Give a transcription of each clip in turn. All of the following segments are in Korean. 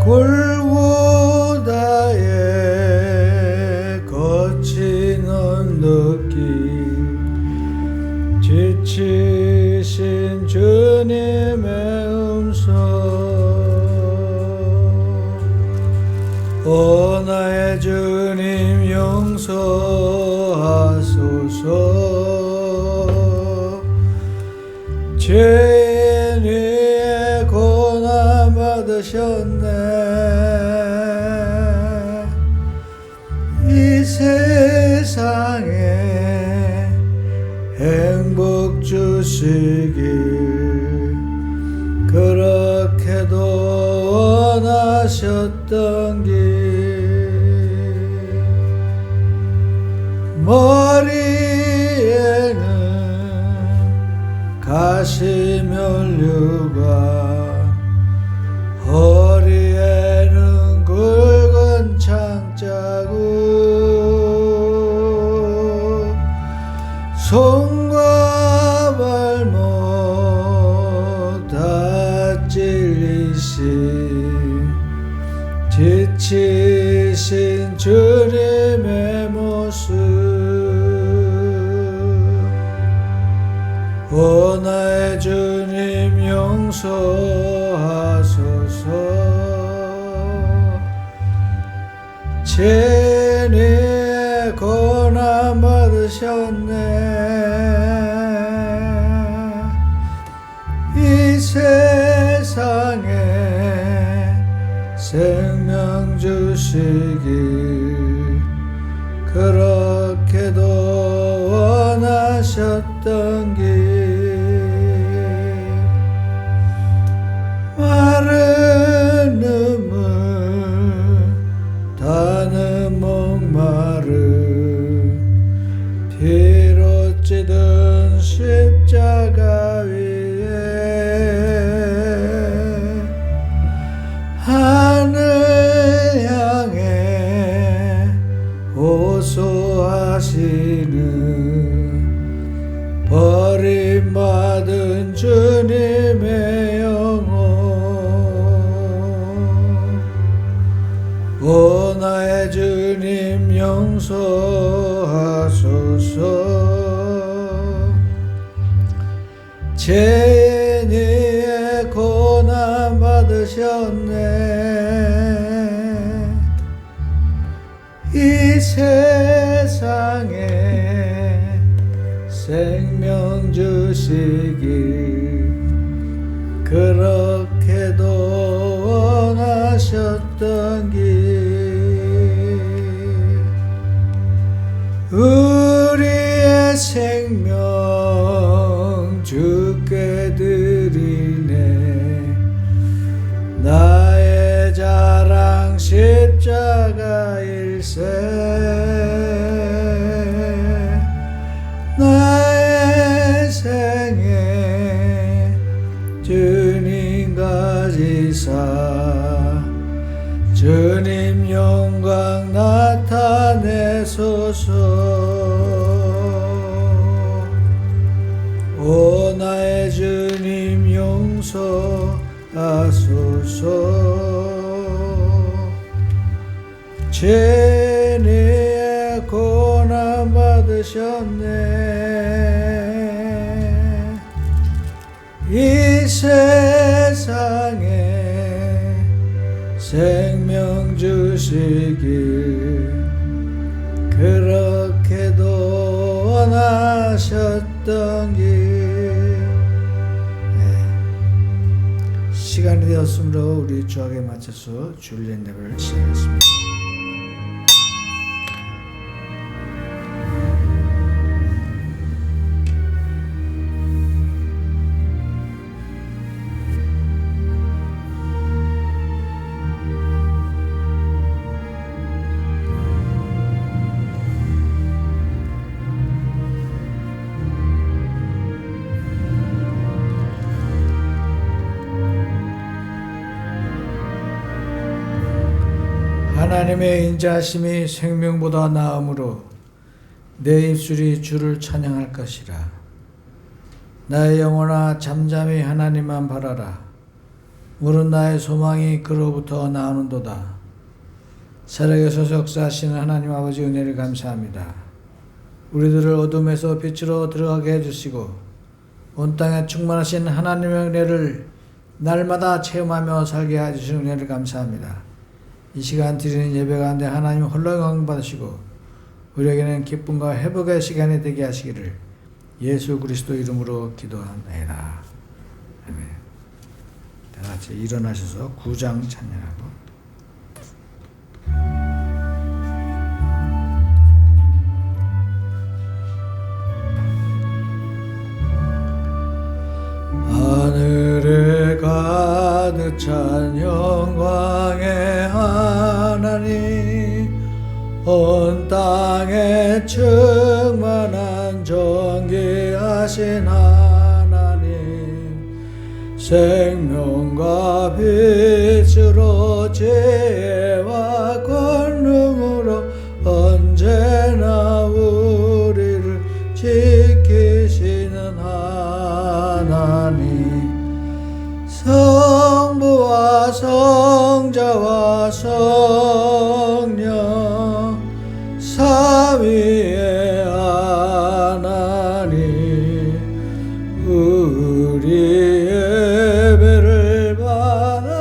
불보다에 거치는 느낌 지치신 주님의 음성 오 나의 주님 용서하소서 죄인 위에 고난 받으셨네 이 세상에 행복 주시길 그렇게도 원하셨던 길 머리에는 가시면류관 허리에는 굵은 창자국 손과 발목 다 찔리신 지치신 주님의 모습 오 나의 주님 용서하소서 죄인 위에 고난 받으셨네 이 세상에 생명 주시길 그렇게도 원하셨던 길 마른 눈물 다는 목마름 피로 찌든 십자가 위에 하늘 향해 호소하시는 버림받은 주님의 영혼 오 나의 주님 용서하소서 죄인 위에 고난 받으셨네 이 세상에 생명 주시길 그렇게도 원하셨던 길 우리의 생명 주께 드리네 나의 자랑 십자가 일세 나의 생애 주님 가지사 주님 영광 나타내소서 오 나의 주님 용서하소서 죄인 위에 고난 받으셨네 이 세상에 생명 주시길 그렇게도 원하셨던 길 시간이 되었으므로 우리 주악에 맞춰서 주일 예배를 시작하겠습니다. 하나님의 인자하심이 생명보다 나음으로 내 입술이 주를 찬양할 것이라. 나의 영혼아 잠잠히 하나님만 바라라. 물은 나의 소망이 그로부터 나오는도다. 세력에서 역사하시는 하나님 아버지 은혜를 감사합니다. 우리들을 어둠에서 빛으로 들어가게 해주시고 온 땅에 충만하신 하나님의 은혜를 날마다 체험하며 살게 해주시는 은혜를 감사합니다. 이 시간 드리는 예배 가운데 하나님 홀로 영광 받으시고 우리에게는 기쁨과 회복의 시간이 되게 하시기를 예수 그리스도 이름으로 기도합니다. 아멘. 다 같이 일어나셔서 9장 찬양하고 하늘에 가득 찬 영광의 하나님 온 땅에 충만한 존귀하신 하나님 생명과 빛으로 지혜와 권능으로 언제나 우리를 지키시는 하나님 성부와 성자와 성령 삼위의 하나님 우리 예배를 받아주시옵소서.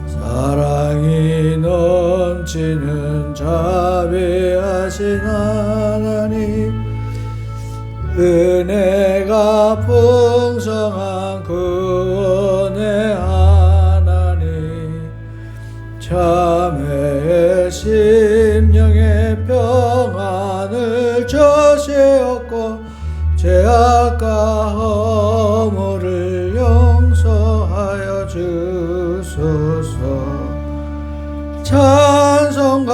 사랑이 넘치는 자비하신 하나님 은혜가 풍성한 구원의 하나님 참회의 심령의 평안을 주시옵고 죄악과 허물을 용서하여 주소서. 찬송과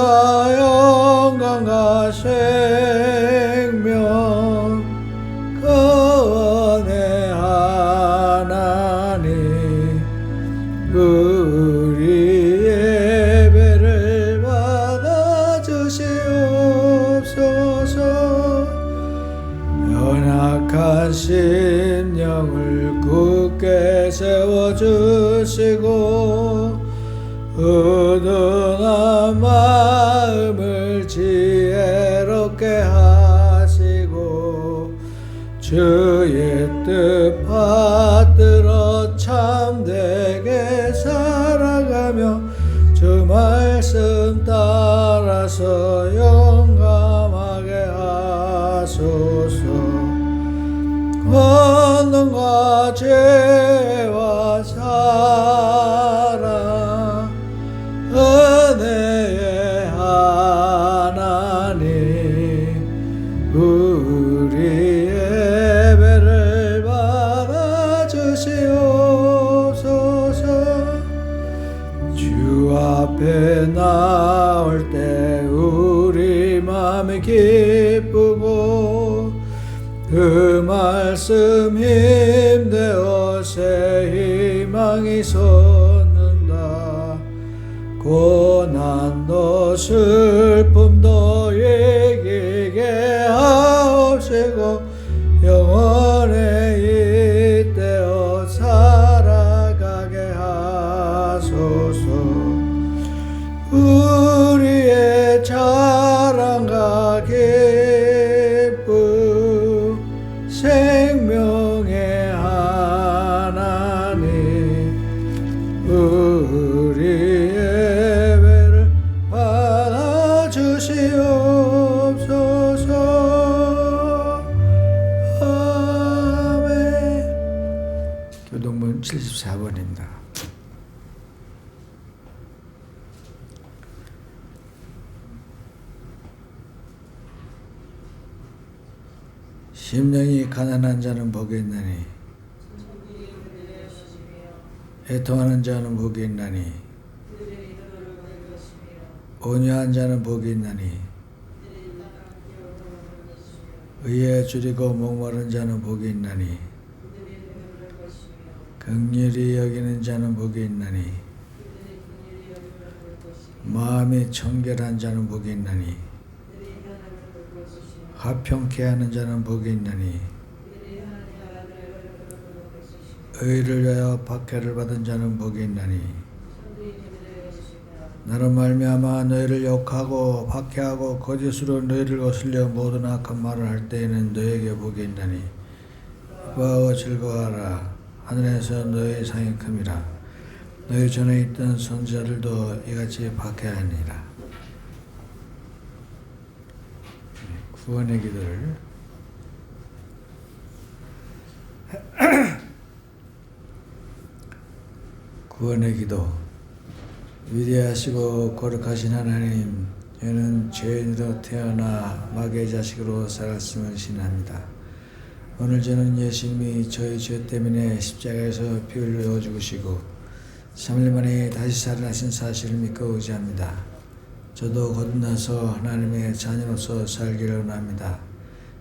영광과 생명 구원의 하나님 우리 예배를 받아주시옵소서. 연약한 심령을 굳게 세워주시고 어두운 마음을 지혜롭게 하시고 주의 뜻 받들어 참되게 살아가며 주 말씀 따라서 용감하게 하소서. 권능과 죄와 사랑 은혜의 하나님 우리 예배를 받아주시옵소서. 주 앞에 나올 때 우리 마음이 기쁘고 그 말씀 힘되어 새 희망이 솟는다. 고난도 슬픔도 이기게 하옵시고 영원에 잇대어 살아가게 하소서. 우리의 자랑과 기쁨 생명의 하나님 우리 예배를 받아주시옵소서. 아멘. 교동문 74번입니다. 심령이 가난한 자는 복이 있나니 애통하는 자는 복이 있나니 온유한 자는 복이 있나니 의에 줄이고 목마른 자는 복이 있나니 긍휼히 여기는 자는 복이 있나니 마음이 청결한 자는 복이 있나니 화평케 하는 자는 복이 있나니 의를 위하여 박해를 받은 자는 복이 있나니 나로 말미암아 너희를 욕하고 박해하고 거짓으로 너희를 거슬려 모든 악한 말을 할 때에는 너희에게 복이 있나니 기뻐하고 즐거워하라. 하늘에서 너희의 상이 큼이라. 너희 전에 있던 선지자들도 이같이 박해하니라. 구원의 기도를 구원의 기도. 위대하시고 거룩하신 하나님, 저는 죄인으로 태어나 마귀의 자식으로 살았음을 신합니다. 오늘 저는 예수님이 저희 죄 때문에 십자가에서 피 흘려 죽으시고 3일 만에 다시 살아나신 사실을 믿고 의지합니다. 저도 거듭나서 하나님의 자녀로서 살기를 원합니다.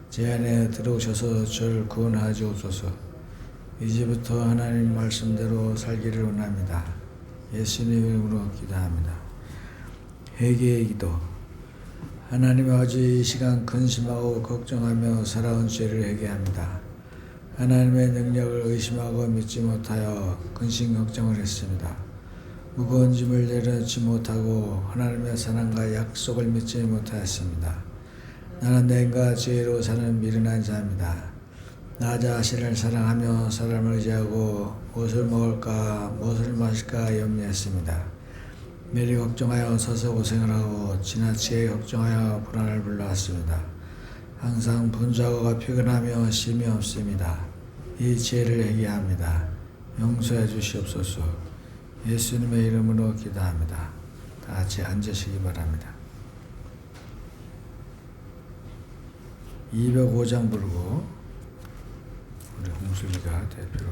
제 안에 들어오셔서 저를 구원하시옵소서. 이제부터 하나님 말씀대로 살기를 원합니다. 예수님 이름으로 기도합니다. 회개의 기도. 하나님 아버지, 이 시간 근심하고 걱정하며 살아온 죄를 회개합니다. 하나님의 능력을 의심하고 믿지 못하여 근심 걱정을 했습니다. 무거운 짐을 내려놓지 못하고 하나님의 사랑과 약속을 믿지 못하였습니다. 나는 내 죄로 사는 미련한 자입니다. 나 자신을 사랑하며 사람을 의지하고 무엇을 먹을까 무엇을 마실까 염려했습니다. 매일 걱정하여 서서 고생을 하고 지나치게 걱정하여 불안을 불러왔습니다. 항상 분주하고 피곤하며 쉼이 없습니다. 이 죄를 회개합니다. 용서해 주시옵소서. 예수님의 이름으로 기도합니다. 다 같이 앉으시기 바랍니다. 205장 부르고 우리 홍수리가 대표로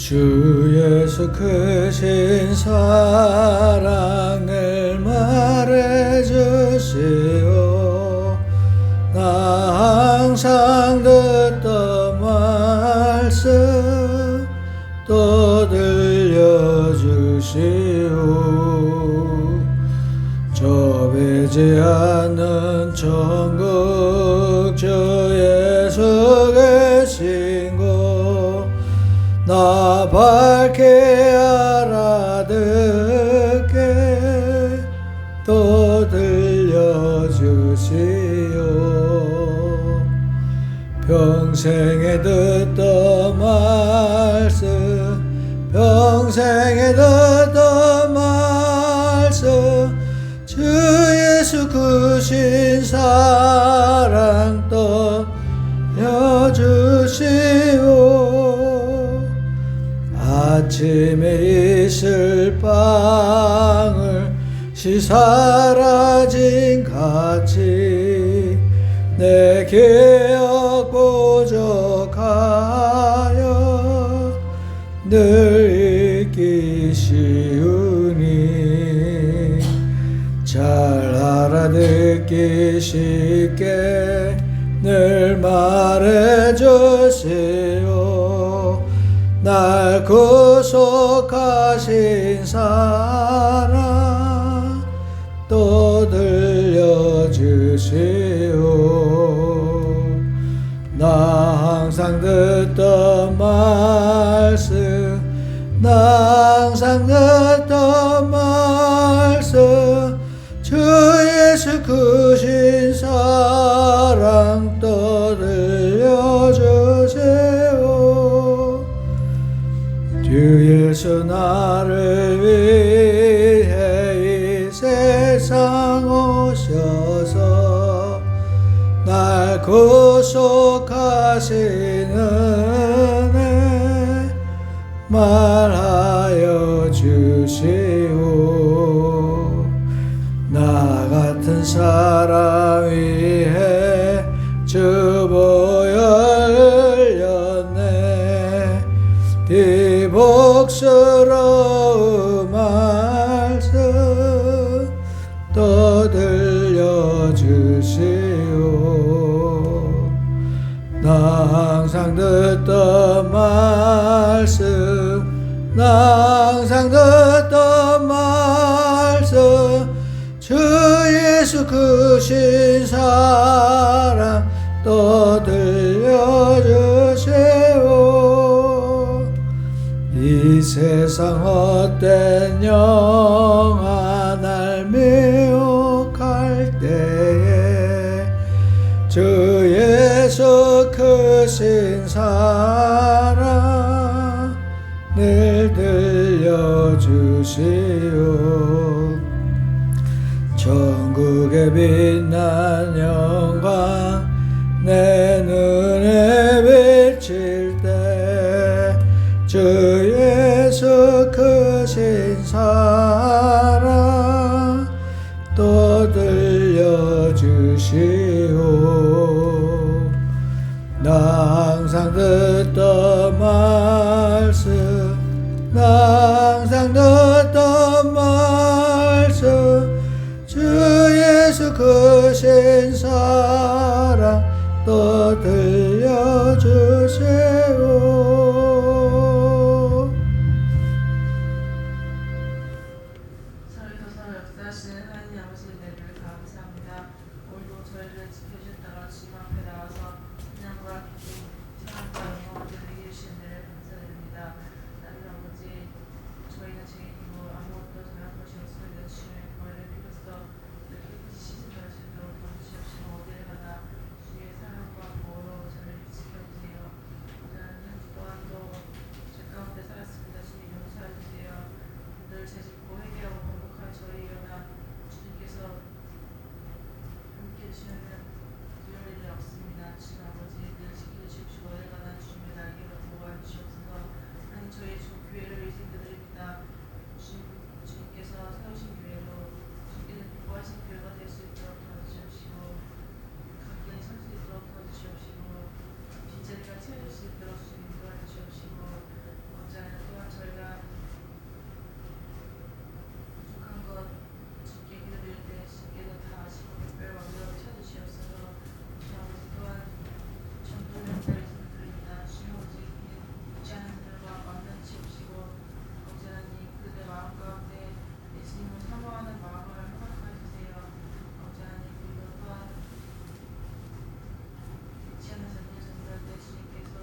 주 예수 크신 사랑을 말해주시오. 나 항상 듣던 말씀 또 들려주시오. 좁히지 않는 천국 주 예수 계신 곳 나 밝게 알아듣게 또 들려주시오. 평생에 듣던 말씀 평생에 듣던 말씀 주 예수 크신 사랑 또 들려주시오. 아침에 있을 빵을 사라진 같이 내 기억 부족하여 늘 잊기 쉬우니 잘 알아듣기 쉽게 늘 말해주세요. 날 구속하신 사랑 또 들려주세요. 나 항상 듣던 말씀 나 항상 듣던 말씀 주 예수 크신 사랑 또 들려주세요. 주 예수 나를 위해 이 세상 오셔서 날 구속하시는 은혜 말하여 주시오. 나 같은 사람 위해 주 보혈 복스러운 말씀 또 들려주시오. 나 항상 듣던 말씀, 나 항상 듣던 말씀, 주 예수 크신 사랑 또 들려주세요. 이 세상 헛된 영화 날 미혹할 때에 주 예수 크신 사랑 늘 들려주시오. 천국의 빛난 영광 내 눈에 비칠 때 주 예수 크신 사랑 또 들려주시오. 나 항상 듣던 말씀, 나 항상 듣던 말씀, 주 예수 크신 사랑 또 들려주세요. 저희 역사하시는 하나님 아버지 은혜를 감사합니다. 오늘도 저희를 지켜주셨다가 주님 앞에 나와서 그냥과 기쁨, 찬양과 영광을 이기시는 은혜를 감사드립니다. 하나님 아버지, 저희는 죄인이고 아무것도 잘한 것이 없음에도 주님의 보혈의 피로써 깨끗이 씻음을 수 있도록 도와주시옵시고 어디를 가나 주의 사랑과 보호로 저를 지켜주세요. 저는 한 주 동안도 죄 가운데 살았습니다. 주님 용서해 주세요. 늘 죄짓고 회개하고 반복한 저희 일어나 주님께서 함께 해주시면 두려울 일이 없습니다. 주님 아버지 늘 지켜주십시오. 어딜 가나 주님의 날개로 보호해 주시옵소서. 하나님 저희 교회를 위해서 기도드립니다. 주님께서 세우신 교회로 주님께서 기뻐하신 교회가 될 수 있도록 도와주시옵시고 강건히 설 수 있도록 도와주시옵시고 빈자리가 채워질 수 있도록 주님 도와주시옵시고 언제나 또한 저희가 부족한 것 주께 기도드릴 때 주께서 다 아시고 특별 왕자로 찾으시옵소서. 주님 아버지 또한 전도연대를 기도드립니다. 주님 아버지 믿지 않는 들과 만나주시옵시고 언제나님 그들의 마음 가운데 예수님을 사모하는 마음을 허락하여 주세요. 언제나님 그리고 또한 믿지 않는 전도연대 주님께서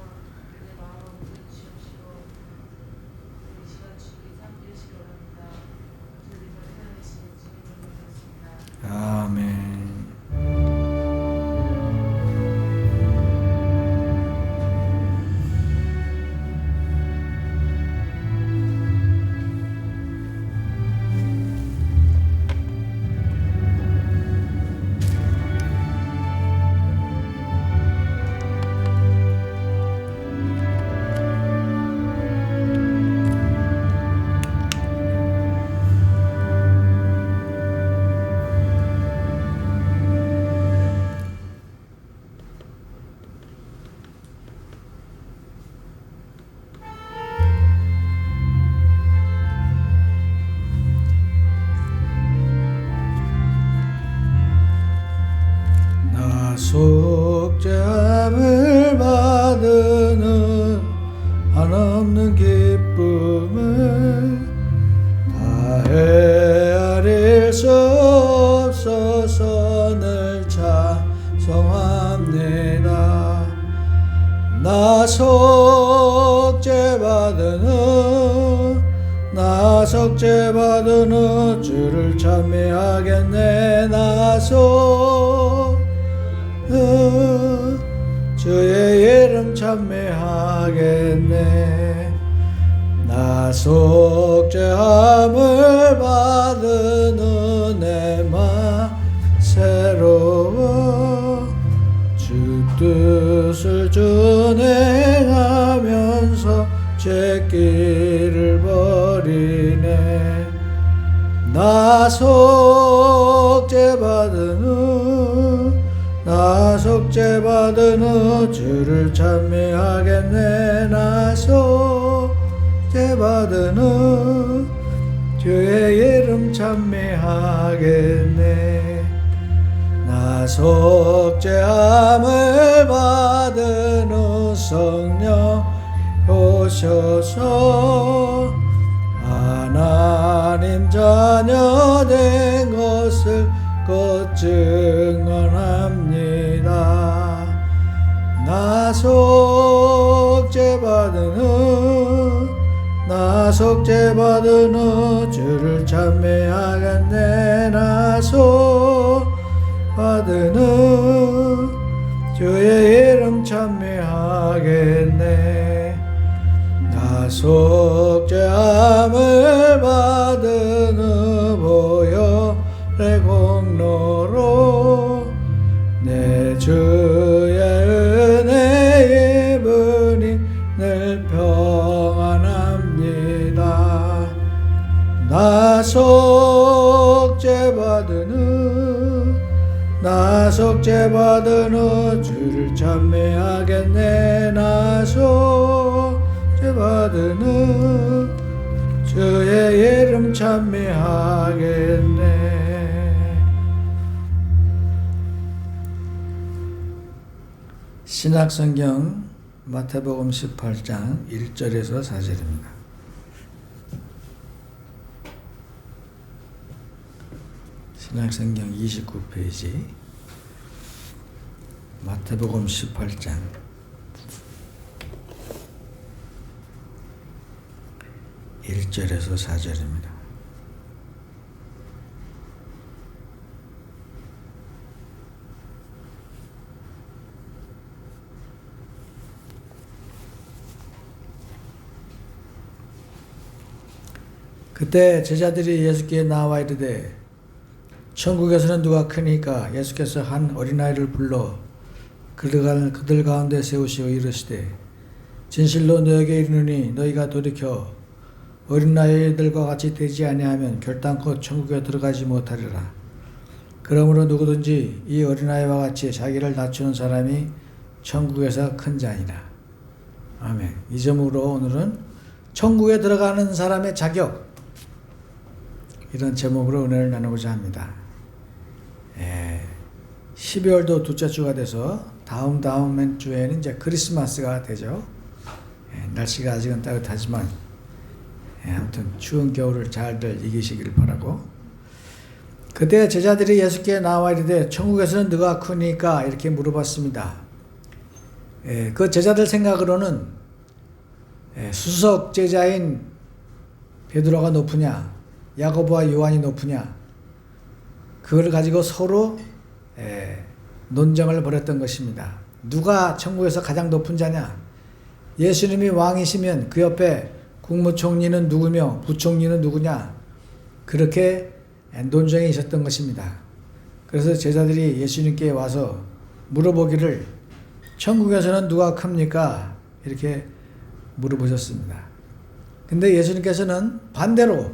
그들의 마음을 움직여주시옵시고 이 시간 주님께서 함께 해주시기 원합니다. 주님을 살아계시는 주님을 믿습니다. 아멘. 속죄함을 받으는 한없는 기쁨을 다 헤아릴 수 없어서 늘 찬송합니다. 나 속죄받으는 주를 찬미하겠네. 주의 이름 찬미하겠네. 나 속죄함을 받으는 내 맘 새로워 주 뜻을 준행하면서 죄 길을 버리네. 나 속죄받으는 주를 찬미하겠네. 나 속죄받으는 주의 이름 찬미하겠네. 나 속죄함을 받으는 성령 오셔서 하나님 자녀 된 것을 곧 증언합니다. 나 속죄받으는 주를 찬미하겠네. 나 속죄받으는 주의 이름 찬미하겠네. 나 속죄함을 받으는 보혈의 공로로 내 주의 은혜 입으니 늘 평안합니다. 나 속죄받으는 주를 찬미하겠네. 나 속죄받으는 주의 이름 찬미하겠네. 신약성경 마태복음 18장 1절에서 4절입니다. 신약성경 29페이지 마태복음 18장 1절에서 4절입니다. 그때 제자들이 예수께 나와 이르되 천국에서는 누가 크니까? 예수께서 한 어린아이를 불러 그들 가운데 세우시어 이르시되 진실로 너에게 이르노니 너희가 돌이켜 어린아이들과 같이 되지 아니하면 결단코 천국에 들어가지 못하리라. 그러므로 누구든지 이 어린아이와 같이 자기를 낮추는 사람이 천국에서 큰 자니라. 아멘. 이 점으로 오늘은 천국에 들어가는 사람의 자격, 이런 제목으로 은혜를 나누고자 합니다. 12월도 둘째 주가 돼서 다음 주에는 이제 크리스마스가 되죠. 날씨가 아직은 따뜻하지만 아무튼 추운 겨울을 잘들 이기시기를 바라고. 그때 제자들이 예수께 나와 이르되 천국에서는 누가 크니까? 이렇게 물어봤습니다. 그 제자들 생각으로는 수석 제자인 베드로가 높으냐, 야고보와 요한이 높으냐, 그걸 가지고 서로 논쟁을 벌였던 것입니다. 누가 천국에서 가장 높은 자냐? 예수님이 왕이시면 그 옆에 국무총리는 누구며 부총리는 누구냐? 그렇게 논쟁이 있었던 것입니다. 그래서 제자들이 예수님께 와서 물어보기를 천국에서는 누가 큽니까? 이렇게 물어보셨습니다. 근데 예수님께서는 반대로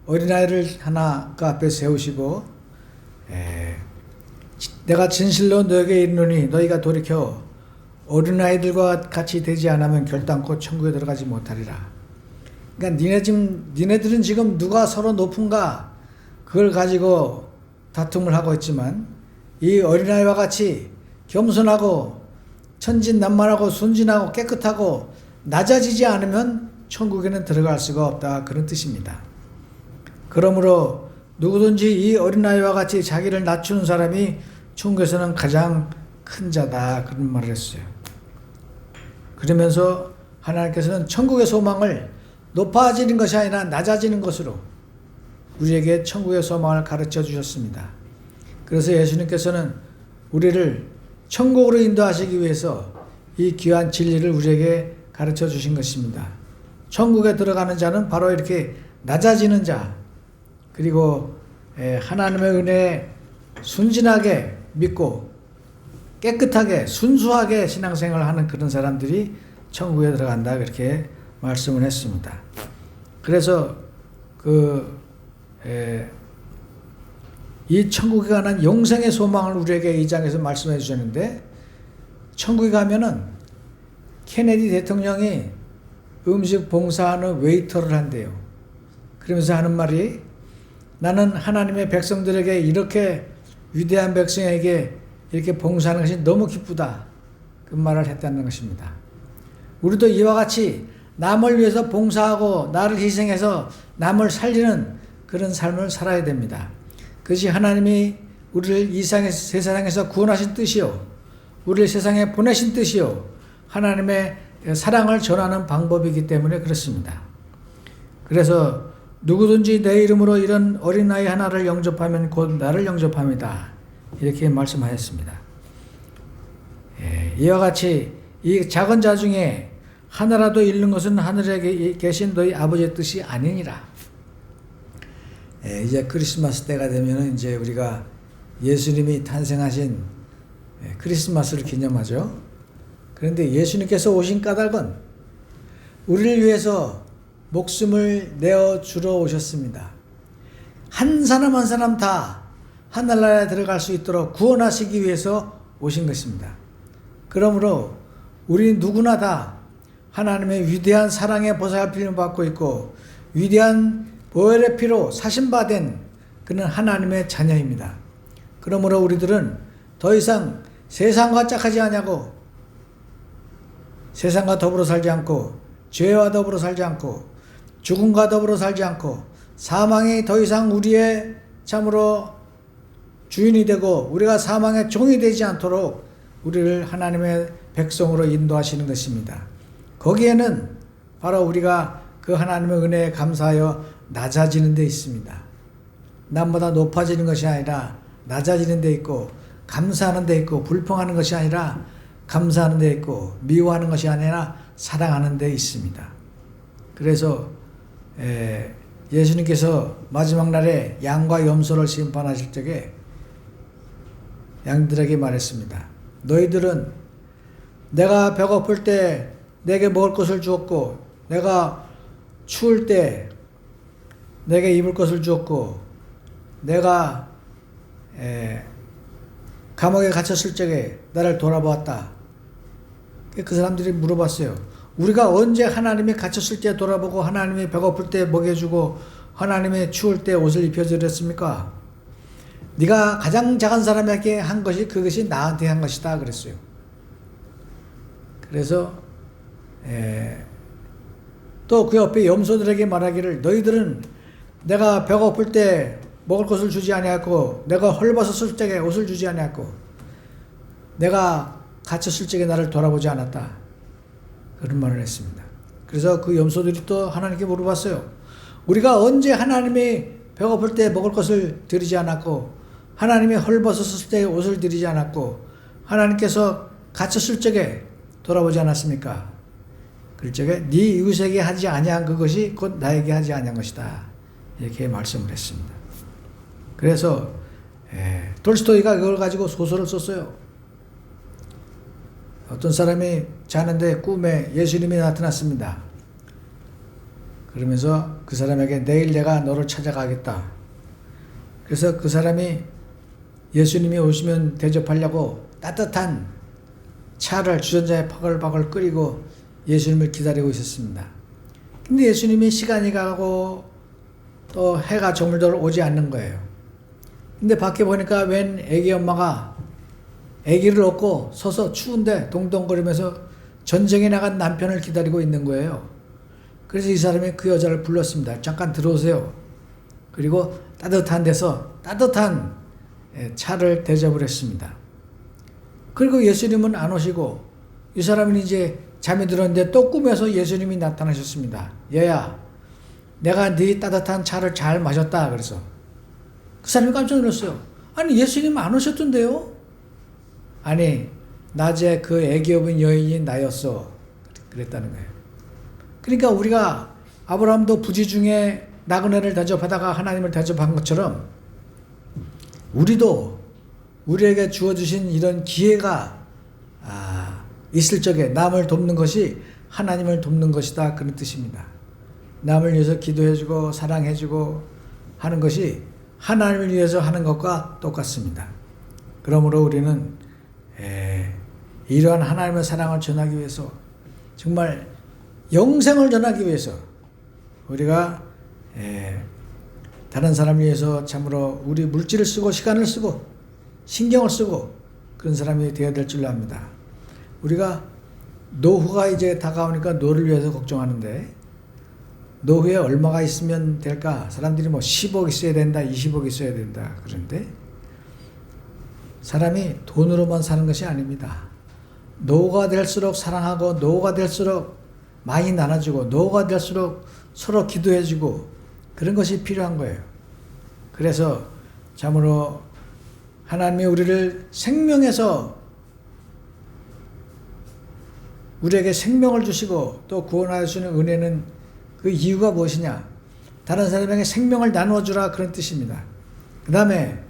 어린아이를 하나 그 앞에 세우시고 내가 진실로 너에게 이르노니 너희가 돌이켜 어린아이들과 같이 되지 않으면 결단코 천국에 들어가지 못하리라. 그러니까 니네들은 지금 누가 서로 높은가 그걸 가지고 다툼을 하고 있지만 이 어린아이와 같이 겸손하고 천진난만하고 순진하고 깨끗하고 낮아지지 않으면 천국에는 들어갈 수가 없다, 그런 뜻입니다. 그러므로 누구든지 이 어린아이와 같이 자기를 낮추는 사람이 천국에서는 가장 큰 자다, 그런 말을 했어요. 그러면서 하나님께서는 천국의 소망을 높아지는 것이 아니라 낮아지는 것으로 우리에게 천국의 소망을 가르쳐 주셨습니다. 그래서 예수님께서는 우리를 천국으로 인도하시기 위해서 이 귀한 진리를 우리에게 가르쳐 주신 것입니다. 천국에 들어가는 자는 바로 이렇게 낮아지는 자, 그리고 하나님의 은혜에 순진하게 믿고 깨끗하게 순수하게 신앙생활을 하는 그런 사람들이 천국에 들어간다, 그렇게 말씀을 했습니다. 그래서 이 천국에 관한 영생의 소망을 우리에게 이 장에서 말씀해 주셨는데, 천국에 가면은 케네디 대통령이 음식 봉사하는 웨이터를 한대요. 그러면서 하는 말이 나는 하나님의 백성들에게 이렇게 위대한 백성에게 이렇게 봉사하는 것이 너무 기쁘다. 그 말을 했다는 것입니다. 우리도 이와 같이 남을 위해서 봉사하고 나를 희생해서 남을 살리는 그런 삶을 살아야 됩니다. 그것이 하나님이 우리를 이 세상에서 구원하신 뜻이요. 우리를 세상에 보내신 뜻이요. 하나님의 사랑을 전하는 방법이기 때문에 그렇습니다. 그래서 누구든지 내 이름으로 이런 어린아이 하나를 영접하면 곧 나를 영접합니다. 이렇게 말씀하였습니다. 이와 같이 이 작은 자 중에 하나라도 잃는 것은 하늘에 계신 너희 아버지의 뜻이 아니니라. 이제 크리스마스 때가 되면 이제 우리가 예수님이 탄생하신 크리스마스를 기념하죠. 그런데 예수님께서 오신 까닭은 우리를 위해서 목숨을 내어 주러 오셨습니다. 한 사람 한 사람 다 하늘나라에 들어갈 수 있도록 구원하시기 위해서 오신 것입니다. 그러므로 우리 누구나 다 하나님의 위대한 사랑의 보살핌을 받고 있고 위대한 보혈의 피로 사신받은 그는 하나님의 자녀입니다. 그러므로 우리들은 더 이상 세상과 짝하지 아니하고 세상과 더불어 살지 않고 죄와 더불어 살지 않고 죽음과 더불어 살지 않고 사망이 더 이상 우리의 참으로 주인이 되고 우리가 사망의 종이 되지 않도록 우리를 하나님의 백성으로 인도하시는 것입니다. 거기에는 바로 우리가 그 하나님의 은혜에 감사하여 낮아지는 데 있습니다. 남보다 높아지는 것이 아니라 낮아지는 데 있고 감사하는 데 있고 불평하는 것이 아니라 감사하는 데 있고 미워하는 것이 아니라 사랑하는 데 있습니다. 그래서 예수님께서 마지막 날에 양과 염소를 심판하실 적에 양들에게 말했습니다. 너희들은 내가 배고플 때 내게 먹을 것을 주었고 내가 추울 때 내게 입을 것을 주었고 내가 감옥에 갇혔을 적에 나를 돌아보았다. 그 사람들이 물어봤어요. 우리가 언제 하나님이 갇혔을 때 돌아보고 하나님이 배고플 때 먹여주고 하나님이 추울 때 옷을 입혀드렸습니까? 네가 가장 작은 사람에게 한 것이 그것이 나한테 한 것이다 그랬어요. 그래서 또 그 옆에 염소들에게 말하기를 너희들은 내가 배고플 때 먹을 것을 주지 아니하고 내가 헐벗었을 적에 옷을 주지 아니하고 내가 갇혔을 적에 나를 돌아보지 않았다. 그런 말을 했습니다. 그래서 그 염소들이 또 하나님께 물어봤어요. 우리가 언제 하나님이 배고플 때 먹을 것을 드리지 않았고 하나님이 헐벗었을 때 옷을 드리지 않았고 하나님께서 갇혔을 적에 돌아보지 않았습니까? 그럴 적에 네 이웃에게 하지 아니한 그것이 곧 나에게 하지 아니한 것이다. 이렇게 말씀을 했습니다. 그래서 톨스토이가 그걸 가지고 소설을 썼어요. 어떤 사람이 자는데 꿈에 예수님이 나타났습니다. 그러면서 그 사람에게 내일 내가 너를 찾아가겠다. 그래서 그 사람이 예수님이 오시면 대접하려고 따뜻한 차를 주전자에 바글바글 끓이고 예수님을 기다리고 있었습니다. 근데 예수님이 시간이 가고 또 해가 저물도록 오지 않는 거예요. 근데 밖에 보니까 웬 애기 엄마가 아기를 업고 서서 추운데 동동거리면서 전쟁에 나간 남편을 기다리고 있는 거예요. 그래서 이 사람이 그 여자를 불렀습니다. 잠깐 들어오세요. 그리고 따뜻한 데서 따뜻한 차를 대접을 했습니다. 그리고 예수님은 안 오시고 이 사람은 이제 잠이 들었는데 또 꿈에서 예수님이 나타나셨습니다. 얘야, 내가 네 따뜻한 차를 잘 마셨다. 그래서 그 사람이 깜짝 놀랐어요. 아니 예수님 안 오셨던데요? 아니 낮에 그 애기 업은 여인이 나였어. 그랬다는 거예요. 그러니까 우리가 아브라함도 부지 중에 나그네를 대접하다가 하나님을 대접한 것처럼 우리도 우리에게 주어주신 이런 기회가 있을 적에 남을 돕는 것이 하나님을 돕는 것이다. 그런 뜻입니다. 남을 위해서 기도해주고 사랑해주고 하는 것이 하나님을 위해서 하는 것과 똑같습니다. 그러므로 우리는 이러한 하나님의 사랑을 전하기 위해서 정말 영생을 전하기 위해서 우리가 다른 사람을 위해서 참으로 우리 물질을 쓰고 시간을 쓰고 신경을 쓰고 그런 사람이 되어야 될 줄로 압니다. 우리가 노후가 이제 다가오니까 노를 위해서 걱정하는데 노후에 얼마가 있으면 될까? 사람들이 뭐 10억 있어야 된다, 20억 있어야 된다 그런데 사람이 돈으로만 사는 것이 아닙니다. 노후가 될수록 사랑하고 노후가 될수록 많이 나눠주고 노후가 될수록 서로 기도해주고 그런 것이 필요한 거예요. 그래서 참으로 하나님이 우리를 생명에서 우리에게 생명을 주시고 또 구원하시는 은혜는 그 이유가 무엇이냐? 다른 사람에게 생명을 나누어주라 그런 뜻입니다. 그 다음에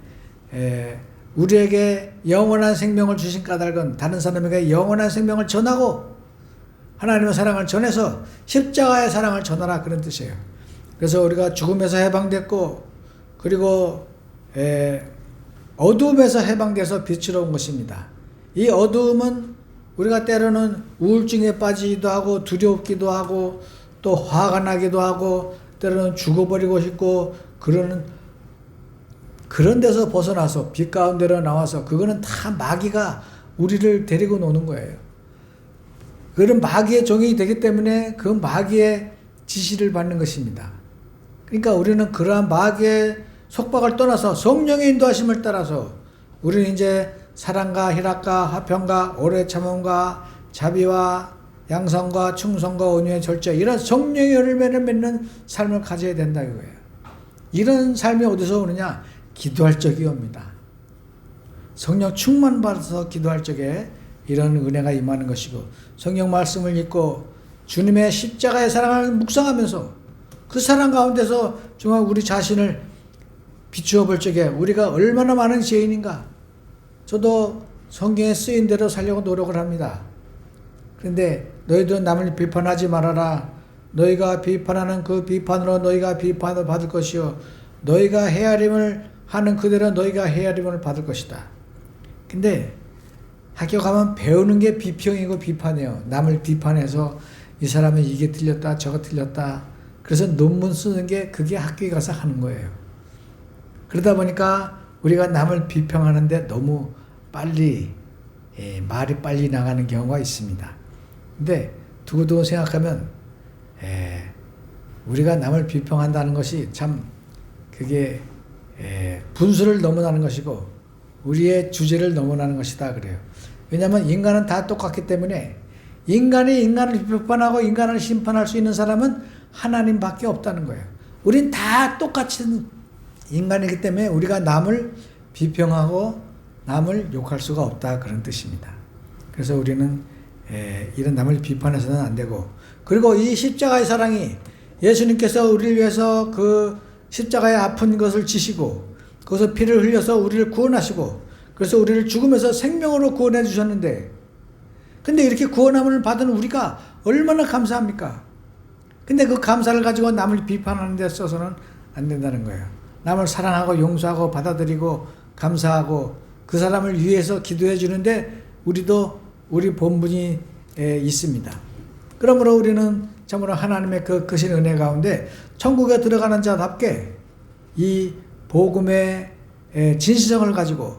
우리에게 영원한 생명을 주신 까닭은 다른 사람에게 영원한 생명을 전하고 하나님의 사랑을 전해서 십자가의 사랑을 전하라 그런 뜻이에요. 그래서 우리가 죽음에서 해방됐고 그리고 어두움에서 해방돼서 빛으로 온 것입니다. 이 어두움은 우리가 때로는 우울증에 빠지기도 하고 두렵기도 하고 또 화가 나기도 하고 때로는 죽어버리고 싶고 그런 데서 벗어나서 빛 가운데로 나와서 그거는 다 마귀가 우리를 데리고 노는 거예요. 그런 마귀의 종이 되기 때문에 그 마귀의 지시를 받는 것입니다. 그러니까 우리는 그러한 마귀의 속박을 떠나서 성령의 인도하심을 따라서 우리는 이제 사랑과 희락과 화평과 오래 참음과 자비와 양성과 충성과 온유의 절제 이런 성령의 열매를 맺는 삶을 가져야 된다 이거예요. 이런 삶이 어디서 오느냐? 기도할 적이 옵니다. 성령 충만 받아서 기도할 적에 이런 은혜가 임하는 것이고 성경 말씀을 읽고 주님의 십자가의 사랑을 묵상하면서 그 사랑 가운데서 정말 우리 자신을 비추어 볼 적에 우리가 얼마나 많은 죄인인가. 저도 성경에 쓰인 대로 살려고 노력을 합니다. 그런데 너희도 남을 비판하지 말아라. 너희가 비판하는 그 비판으로 너희가 비판을 받을 것이요 너희가 헤아림을 하는 그대로 너희가 헤아림을 받을 것이다. 근데 학교 가면 배우는 게 비평이고 비판이에요. 남을 비판해서 이 사람은 이게 틀렸다 저거 틀렸다. 그래서 논문 쓰는 게 그게 학교에 가서 하는 거예요. 그러다 보니까 우리가 남을 비평하는데 너무 빨리 말이 빨리 나가는 경우가 있습니다. 근데 두고두고 생각하면 우리가 남을 비평한다는 것이 참 그게 분수를 넘어나는 것이고 우리의 주제를 넘어나는 것이다 그래요. 왜냐하면 인간은 다 똑같기 때문에 인간이 인간을 비판하고 인간을 심판할 수 있는 사람은 하나님밖에 없다는 거예요. 우린 다 똑같은 인간이기 때문에 우리가 남을 비평하고 남을 욕할 수가 없다 그런 뜻입니다. 그래서 우리는 이런 남을 비판해서는 안 되고 그리고 이 십자가의 사랑이 예수님께서 우리를 위해서 그 십자가의 아픈 것을 지시고 거기서 피를 흘려서 우리를 구원하시고 그래서 우리를 죽음에서 생명으로 구원해 주셨는데 근데 이렇게 구원함을 받은 우리가 얼마나 감사합니까? 근데 그 감사를 가지고 남을 비판하는 데 써서는 안 된다는 거예요. 남을 사랑하고 용서하고 받아들이고 감사하고 그 사람을 위해서 기도해 주는데 우리도 우리 본분이 있습니다. 그러므로 우리는 참으로 하나님의 그 크신 은혜 가운데 천국에 들어가는 자답게 이 복음의 진실성을 가지고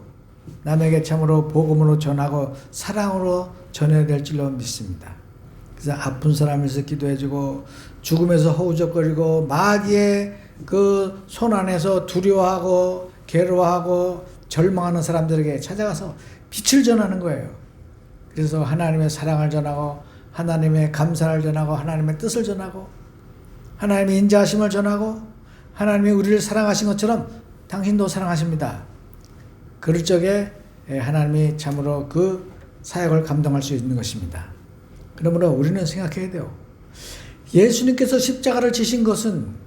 남에게 참으로 복음으로 전하고 사랑으로 전해야 될 줄로 믿습니다. 그래서 아픈 사람을 위해서 기도해주고 죽음에서 허우적거리고 마귀의 그 손 안에서 두려워하고 괴로워하고 절망하는 사람들에게 찾아가서 빛을 전하는 거예요. 그래서 하나님의 사랑을 전하고 하나님의 감사를 전하고 하나님의 뜻을 전하고 하나님의 인자하심을 전하고 하나님이 우리를 사랑하신 것처럼 당신도 사랑하십니다. 그럴 적에 하나님이 참으로 그 사역을 감당할 수 있는 것입니다. 그러므로 우리는 생각해야 돼요. 예수님께서 십자가를 지신 것은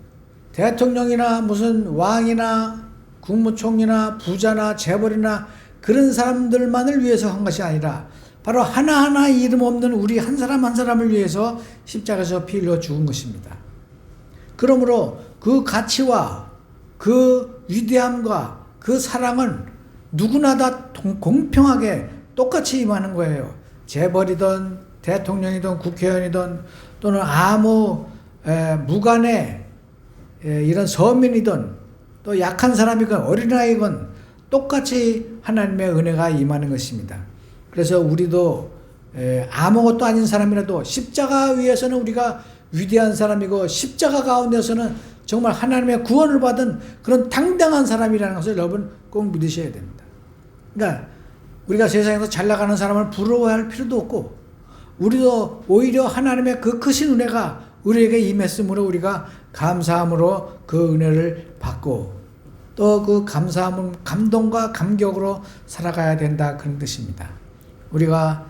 대통령이나 무슨 왕이나 국무총리나 부자나 재벌이나 그런 사람들만을 위해서 한 것이 아니라 바로 하나하나 이름 없는 우리 한 사람 한 사람을 위해서 십자가에서 피 흘려 죽은 것입니다. 그러므로 그 가치와 그 위대함과 그 사랑은 누구나 다 공평하게 똑같이 임하는 거예요. 재벌이든 대통령이든 국회의원이든 또는 아무 무관의 이런 서민이든 또 약한 사람이건 어린아이건 똑같이 하나님의 은혜가 임하는 것입니다. 그래서 우리도 아무것도 아닌 사람이라도 십자가 위에서는 우리가 위대한 사람이고 십자가 가운데서는 정말 하나님의 구원을 받은 그런 당당한 사람이라는 것을 여러분 꼭 믿으셔야 됩니다. 그러니까 우리가 세상에서 잘 나가는 사람을 부러워할 필요도 없고 우리도 오히려 하나님의 그 크신 은혜가 우리에게 임했으므로 우리가 감사함으로 그 은혜를 받고 또 그 감동과 감격으로 살아가야 된다, 그런 뜻입니다. 우리가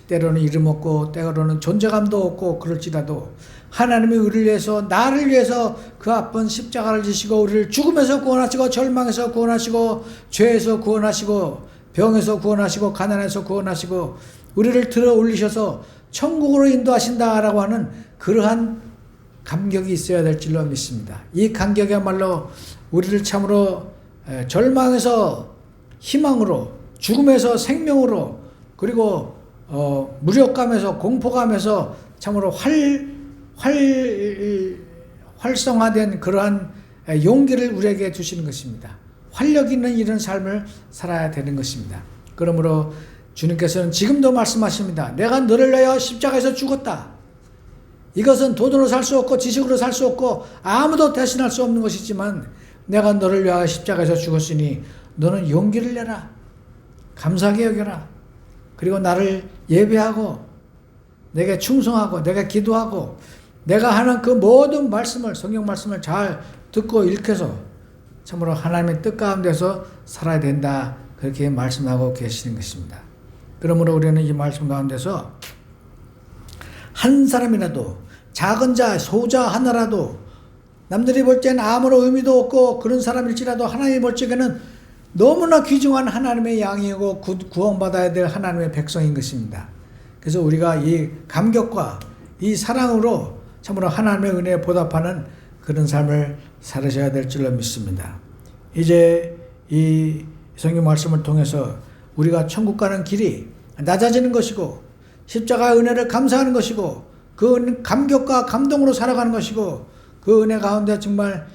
때로는 이름 없고 때로는 존재감도 없고 그럴지라도 하나님의 의를 위해서 나를 위해서 그 아픈 십자가를 지시고 우리를 죽음에서 구원하시고 절망에서 구원하시고 죄에서 구원하시고 병에서 구원하시고 가난에서 구원하시고 우리를 들어 올리셔서 천국으로 인도하신다라고 하는 그러한 감격이 있어야 될 줄로 믿습니다. 이 감격이야말로 우리를 참으로 절망에서 희망으로, 죽음에서 생명으로, 그리고 무력감에서 공포감에서 참으로 활성화된 그러한 용기를 우리에게 주시는 것입니다. 활력 있는 이런 삶을 살아야 되는 것입니다. 그러므로 주님께서는 지금도 말씀하십니다. 내가 너를 위하여 십자가에서 죽었다. 이것은 돈으로 살 수 없고 지식으로 살 수 없고 아무도 대신할 수 없는 것이지만 내가 너를 위하여 십자가에서 죽었으니 너는 용기를 내라. 감사하게 여겨라. 그리고 나를 예배하고 내게 충성하고 내가 기도하고 내가 하는 그 모든 말씀을, 성경 말씀을 잘 듣고 읽혀서 참으로 하나님의 뜻 가운데서 살아야 된다, 그렇게 말씀하고 계시는 것입니다. 그러므로 우리는 이 말씀 가운데서 한 사람이라도, 작은 자, 소자 하나라도 남들이 볼 때는 아무런 의미도 없고 그런 사람일지라도 하나님이 볼 적에는 너무나 귀중한 하나님의 양이고 구원받아야 될 하나님의 백성인 것입니다. 그래서 우리가 이 감격과 이 사랑으로 참으로 하나님의 은혜에 보답하는 그런 삶을 살으셔야 될 줄로 믿습니다. 이제 이 성경 말씀을 통해서 우리가 천국 가는 길이 낮아지는 것이고 십자가의 은혜를 감사하는 것이고 그 감격과 감동으로 살아가는 것이고 그 은혜 가운데 정말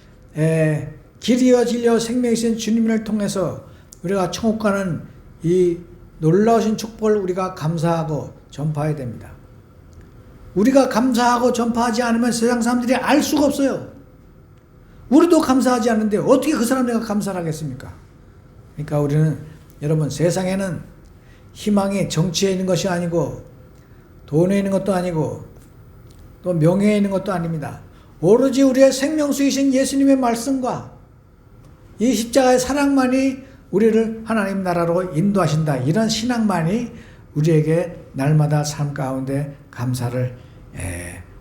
길이여 진리여 생명이신 주님을 통해서 우리가 천국 가는 이 놀라우신 축복을 우리가 감사하고 전파해야 됩니다. 우리가 감사하고 전파하지 않으면 세상 사람들이 알 수가 없어요. 우리도 감사하지 않는데 어떻게 그 사람들과 감사를 하겠습니까? 그러니까 우리는, 여러분, 세상에는 희망이 정치에 있는 것이 아니고 돈에 있는 것도 아니고 또 명예에 있는 것도 아닙니다. 오로지 우리의 생명수이신 예수님의 말씀과 이 십자가의 사랑만이 우리를 하나님 나라로 인도하신다. 이런 신앙만이 우리에게 날마다 삶 가운데 감사를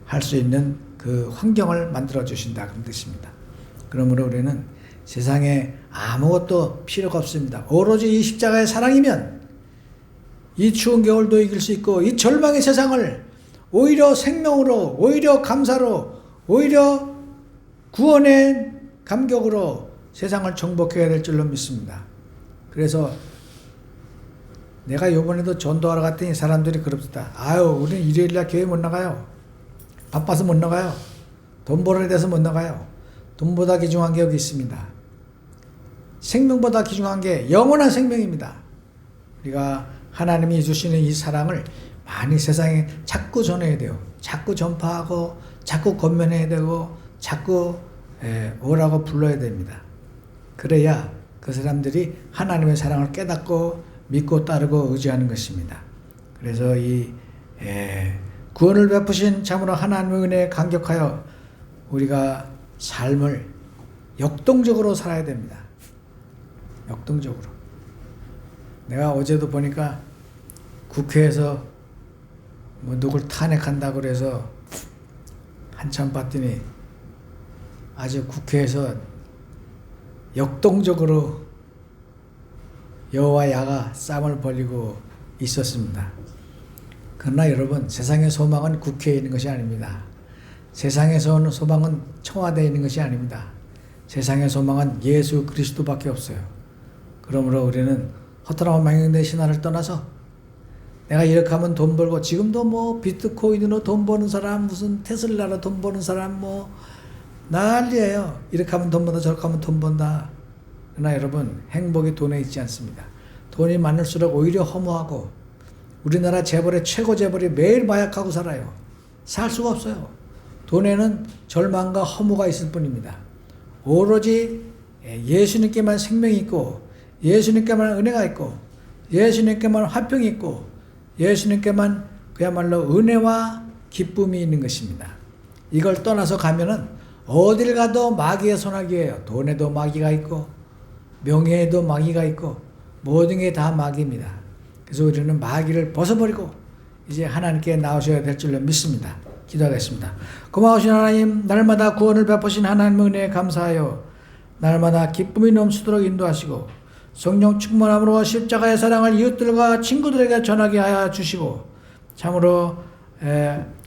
할 수 있는 그 환경을 만들어 주신다, 그런 뜻입니다. 그러므로 우리는 세상에 아무것도 필요가 없습니다. 오로지 이 십자가의 사랑이면 이 추운 겨울도 이길 수 있고 이 절망의 세상을 오히려 생명으로, 오히려 감사로, 오히려 구원의 감격으로 세상을 정복해야 될 줄로 믿습니다. 그래서 내가 이번에도 전도하러 갔더니 사람들이 그럽시다. 아유, 우리는 일요일날 교회 못 나가요. 바빠서 못 나가요. 돈 벌어야 돼서 못 나가요. 돈보다 귀중한 게 여기 있습니다. 생명보다 귀중한 게 영원한 생명입니다. 우리가 하나님이 주시는 이 사랑을 많이 세상에 자꾸 전해야 돼요. 자꾸 전파하고 자꾸 권면해야 되고 자꾸 오라고 불러야 됩니다. 그래야 그 사람들이 하나님의 사랑을 깨닫고 믿고 따르고 의지하는 것입니다. 그래서 이 구원을 베푸신 참으로 하나님의 은혜에 감격하여 우리가 삶을 역동적으로 살아야 됩니다. 역동적으로. 내가 어제도 보니까 국회에서 뭐 누굴 탄핵한다고 그래서 한참 봤더니 아주 국회에서 역동적으로 여와 야가 쌈을 벌이고 있었습니다. 그러나 여러분, 세상의 소망은 국회에 있는 것이 아닙니다. 세상에서 오는 소망은 청와대에 있는 것이 아닙니다. 세상의 소망은 예수 그리스도밖에 없어요. 그러므로 우리는 허탄하고 망령된 신화를 떠나서 내가 이렇게 하면 돈 벌고, 지금도 뭐 비트코인으로 돈 버는 사람, 무슨 테슬라로 돈 버는 사람 뭐 난리예요. 이렇게 하면 돈 번다, 저렇게 하면 돈 번다. 그러나 여러분, 행복이 돈에 있지 않습니다. 돈이 많을수록 오히려 허무하고, 우리나라 재벌의 최고 재벌이 매일 마약하고 살아요. 살 수가 없어요. 돈에는 절망과 허무가 있을 뿐입니다. 오로지 예수님께만 생명이 있고, 예수님께만 은혜가 있고, 예수님께만 화평이 있고, 예수님께만 그야말로 은혜와 기쁨이 있는 것입니다. 이걸 떠나서 가면은 어딜 가도 마귀의 손아귀예요. 돈에도 마귀가 있고, 명예에도 마귀가 있고, 모든 게 다 마귀입니다. 그래서 우리는 마귀를 벗어버리고 이제 하나님께 나오셔야 될 줄로 믿습니다. 기도하겠습니다. 고마우신 하나님, 날마다 구원을 베푸신 하나님의 은혜에 감사하여 날마다 기쁨이 넘치도록 인도하시고, 성령 충만함으로 십자가의 사랑을 이웃들과 친구들에게 전하게 하여 주시고, 참으로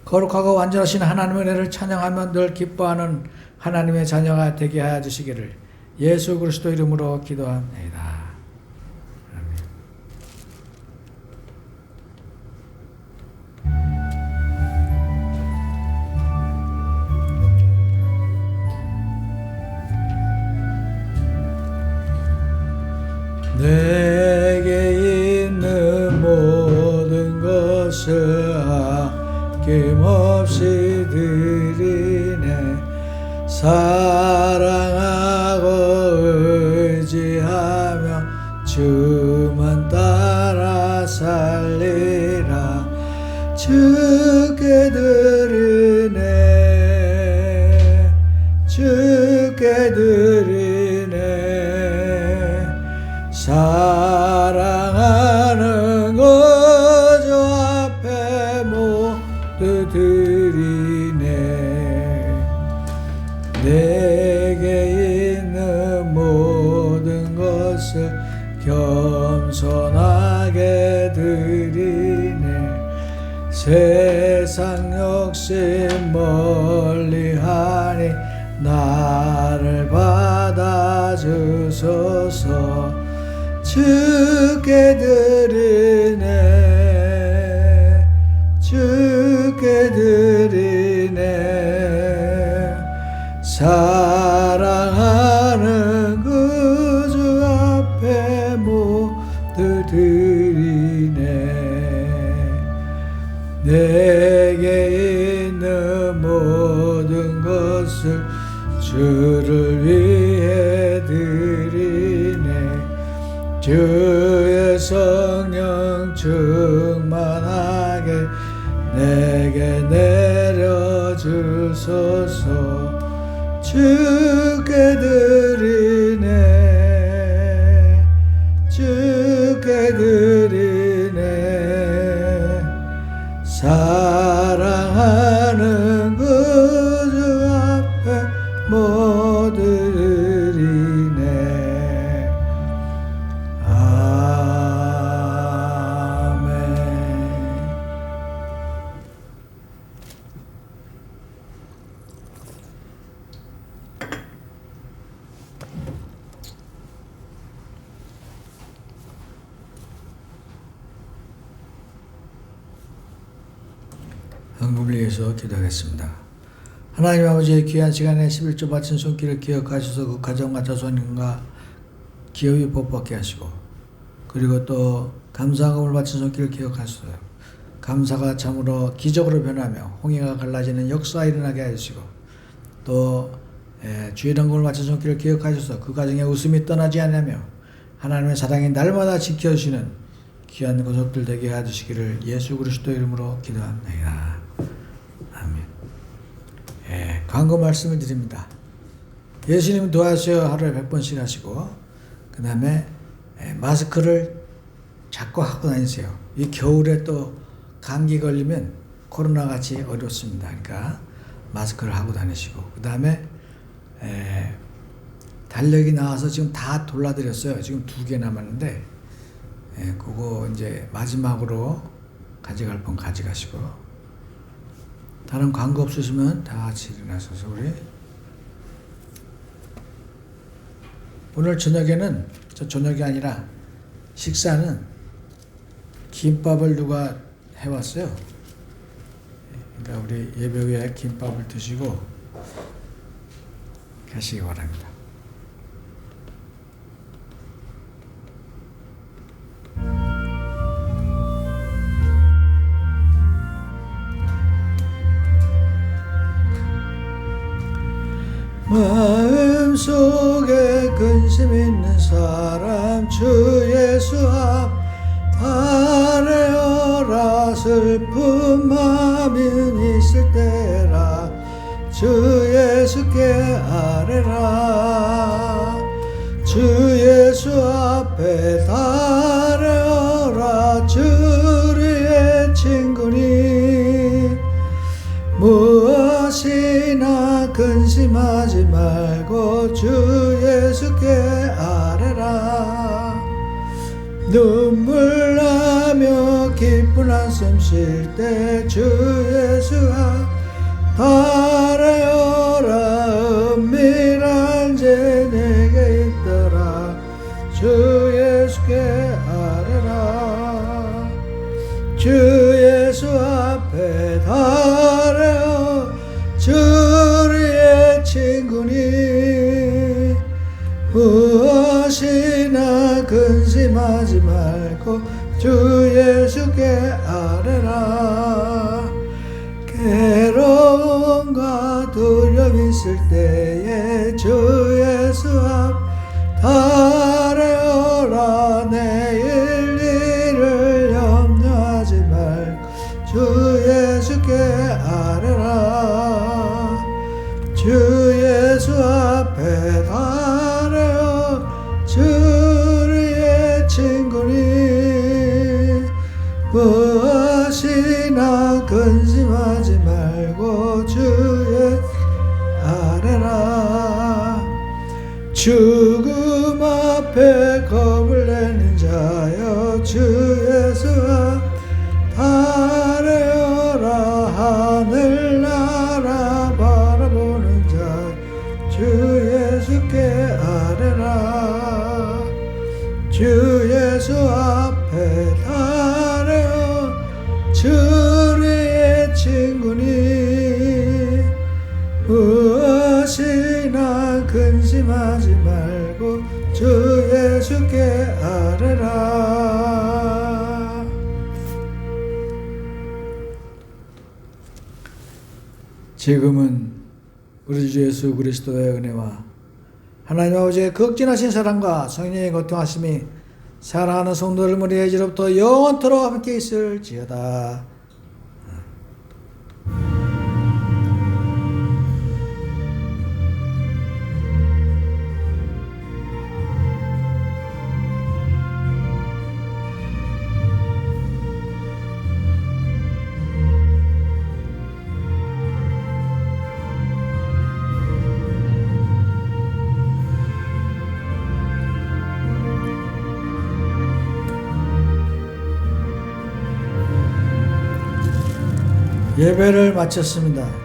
거룩하고 완전하신 하나님의 은혜를 찬양하며 늘 기뻐하는 하나님의 자녀가 되게 하여 주시기를 예수 그리스도 이름으로 기도합니다. 내게 있는 모든 것을 아낌없이 드리네. 사랑하고 의지하며 주만 따라 살리라. 주께 드리네, 주께 드리네. 사랑하는 거저 앞에 모두 드리네. 내게 있는 모든 것을 겸손하게 드리네. 세상 욕심 멀리하니 나를 받아주소서. 주께 드리네, 주께 드리네. 사랑하는 그 주 앞에 모두 드리네. 내게 있는 모든 것을 주를 위해 드리네. 주의 성령 충만하게 내게 내려주소서. 주께 드리네, 주께 드리네. 사랑하는 그 주 앞에 모두 드리네. 헌금을 위해서 기도하겠습니다. 하나님 아버지의 귀한 시간에 11조 바친 손길을 기억하셔서 그 가정과 자손과 기업이 복받게 하시고, 그리고 또 감사금을 바친 손길을 기억하셔서 감사가 참으로 기적으로 변하며 홍해가 갈라지는 역사가 일어나게 하시고, 또 주의 헌금을 바친 손길을 기억하셔서 그 가정에 웃음이 떠나지 않으며 하나님의 사랑이 날마다 지켜주시는 귀한 고속들 되게 해주시기를 예수 그리스도 이름으로 기도합니다. 아멘. 광고 말씀을 드립니다. 예수님 도와주세요 하루에 100번씩 하시고, 그 다음에 마스크를 자꾸 하고 다니세요. 이 겨울에 또 감기 걸리면 코로나 같이 어렵습니다. 그러니까 마스크를 하고 다니시고, 그 다음에 달력이 나와서 지금 다 돌려드렸어요. 지금 2개 남았는데 그거 이제 마지막으로 가져갈 분 가져가시고, 다른 광고 없으시면 다 같이 일어나셔서 우리 오늘 저녁에는, 저 저녁이 아니라 식사는 김밥을 누가 해왔어요? 그러니까 우리 예배 후에 김밥을 드시고 가시기 바랍니다. 마음속에 근심 있는 사람 주 예수 앞 아뢰어라. 슬픈 마음이 있을 때라 주 예수께 아뢰라. 주 예수 앞에 아뢰어라. 주의 친구니 무엇이나 근심하지 말고 주 예수께 아뢰라. 눈물 나며 기쁜 한숨 쉴 때 주 예수 앞 아뢰어라. 은밀한 죄 내게 있더라 주 예수께 아뢰라. 주 예수 앞에 아뢰어. 주의 친구니 무엇이나 근심하지 말고 주 예수께 아뢰라. 괴로움과 두려움 있을 때에 주 예수 앞 아뢰어라. 내일 일을 염려하지 말고 주 예수께 아뢰라. 주 예수 앞에 아뢰어. 주의 친구니 무엇이나 근심하지 말고 주의 아뢰라. 죽음 앞에 겁을 내는 자여 주 예수 앞 아뢰어라. 하늘나라 바라보는 자 주 예수께 아뢰라. 주 예수 앞에 아뢰어. 주의 친구니 무엇이나 근심하지 말고 주 예수께 아뢰라. 지금은 우리 주 예수 그리스도의 은혜와 하나님 아버지의 극진하신 사랑과 성령의 고통하심이 사랑하는 성도들 머리에 이제로부터 영원토록 함께 있을지어다. 예배를 마쳤습니다.